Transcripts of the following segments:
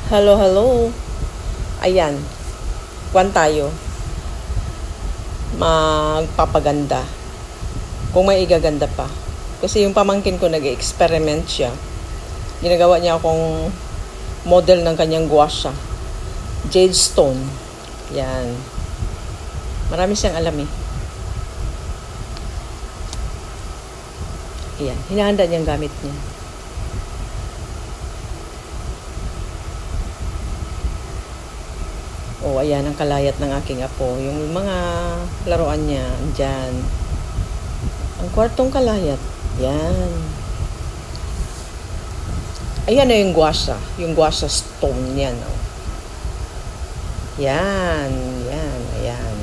Hello, hello. Ayan, kwan tayo. Magpapaganda. Kung may igaganda pa. Kasi yung pamangkin ko nag-experiment siya. Ginagawa niya akong model ng kanyang gouache. Jade stone. Yan. Marami siyang alam eh. Ayan, hinahanda niyang gamit niya. O, ayan ang kalayat ng aking apo. Yung mga laruan niya, dyan. Ang kwartong kalayat. Yan. Ayan na yung gouache. Yung gouache stone yan. Oh. Yan. Yan. Ayan.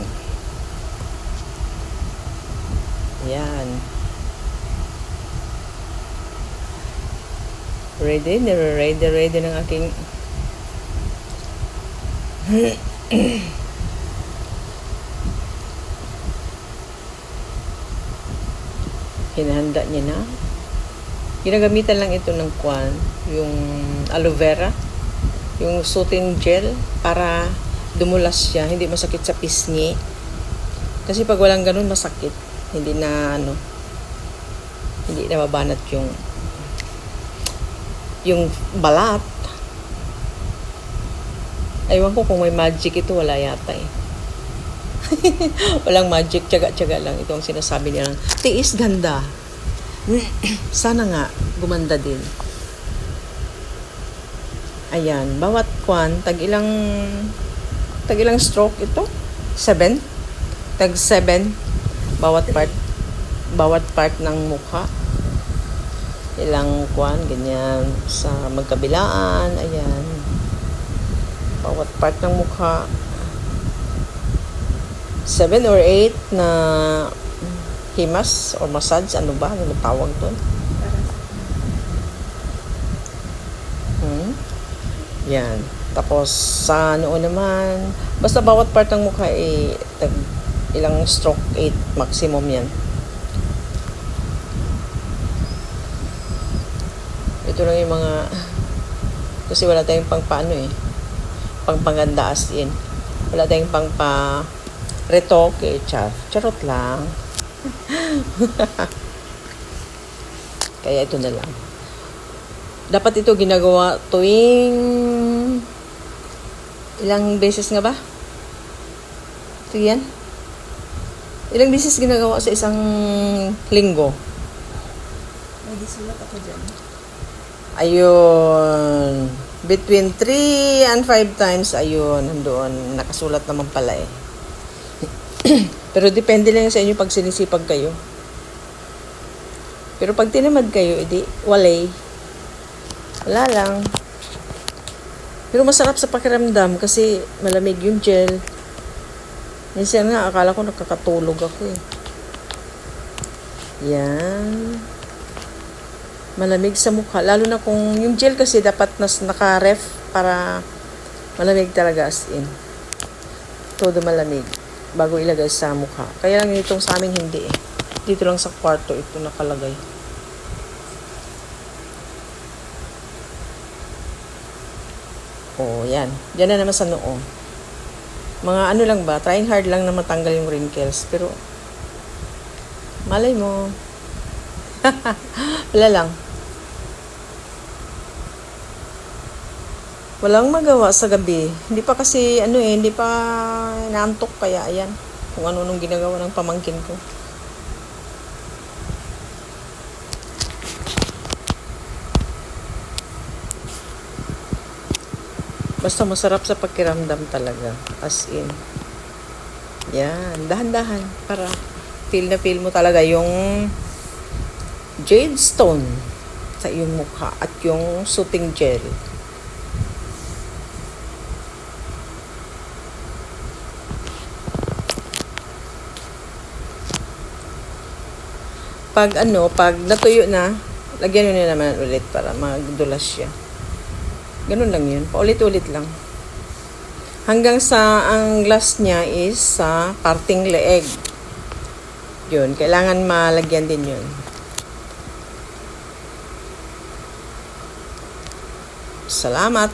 Yan. Ready ng aking hinahanda niya na. Ginagamitan lang ito ng kwan, yung aloe vera, yung soothing gel para dumulas siya, hindi masakit sa pisngi. Kasi pag walang ganun masakit, hindi na mabanat yung balat. Aywan ko kung may magic ito, wala yata eh. Walang magic, tiyaga-tiyaga lang. Ito ang sinasabi niya lang, tiis ganda. Sana nga, gumanda din. Ayan, bawat kwan, tag ilang stroke ito? 7? Tag 7, bawat part ng mukha. Ilang kwan, ganyan, sa magkabilaan, ayan. Bawat part ng mukha. 7 or 8 na himas or massage, ano ba? Ano tawag doon? Yan. Tapos, sa noon naman, basta bawat part ng mukha ilang stroke, 8 maximum yan. Ito lang yung mga, kasi wala tayong pangpaano eh. Pangpanganda as in. Wala tayong retoke, charot lang. Kaya ito na lang. Dapat ito ginagawa tuwing ilang beses nga ba? Ito yan. Ilang beses ginagawa sa isang linggo? May disulat ako dyan. Ayun. Between 3 and 5 times, ayun, nandoon. Nakasulat naman pala eh. Pero depende lang sa inyo pag sinisipag kayo. Pero pag tinamad kayo, edi walay. Wala lang. Pero masarap sa pakiramdam kasi malamig yung gel. Minsan nga, akala ko nakakatulog ako eh. Yan. Malamig sa mukha. Lalo na kung yung gel kasi dapat naka-ref para malamig talaga as in. Todo malamig bago ilagay sa mukha. Kaya lang itong sa amin hindi eh. Dito lang sa kwarto ito nakalagay. Oh, yan. Diyan na naman sa noo. Mga ano lang ba, trying hard lang na matanggal yung wrinkles. Pero, malay mo. Wala lang. Walang magawa sa gabi. Hindi pa kasi, hindi pa naantok kaya, ayan. Kung ano nung ginagawa ng pamangkin ko. Basta masarap sa pakiramdam talaga. As in. Yan. Dahan-dahan. Para feel na feel mo talaga yung jade stone sa iyong mukha at yung soothing gel. Pag natuyo na, lagyan nyo na naman ulit para magdulas siya. Ganun lang yun. Paulit-ulit lang. Hanggang sa ang glass niya is sa parting leeg. Yun. Kailangan malagyan din yun. Salamat!